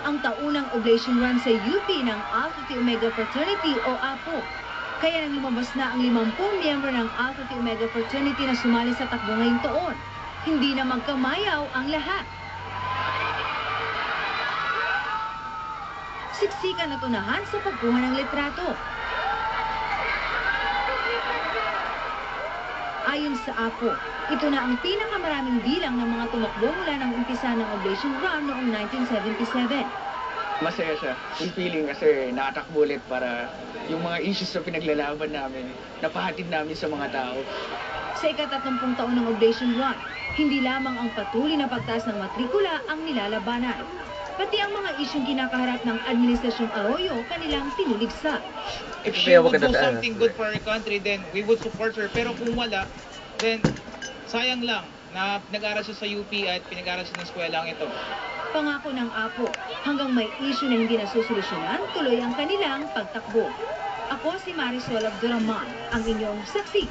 ang taunang oblation run sa UP ng Alpha Phi Omega Fraternity o APO. Kaya nang lumabas na ang 50 miyembro ng Alpha Phi Omega Fraternity na sumali sa takbo ngayong taon. Hindi na magkamayaw ang lahat. Siksikan na tunahan sa pagkuha ng litrato. Ayon sa APO, ito na ang pinakamaraming bilang ng mga tumakbo mula ng umpisa ng oblation run noong 1977. Masaya siya, fulfilling kasi nakatakbo ulit para yung mga issues na pinaglalaban namin, napahatid namin sa mga tao. Sa ika-30 taon ng oblation run, hindi lamang ang patuloy na pagtaas ng matrikula ang nilalabanan. Pati ang mga isyong kinakaharap ng Administrasyong Arroyo kanilang tinuligsa. If she would do something good for our country, then we would support her. Pero kung wala, then sayang lang na nag-aral siya sa UP at pinag-aral siya ng eskwela ang ito. Pangako ng APO, hanggang may issue na hindi nasusolusyonan, tuloy ang kanilang pagtakbo. Ako si Marisol Abduraman, ang inyong saksi.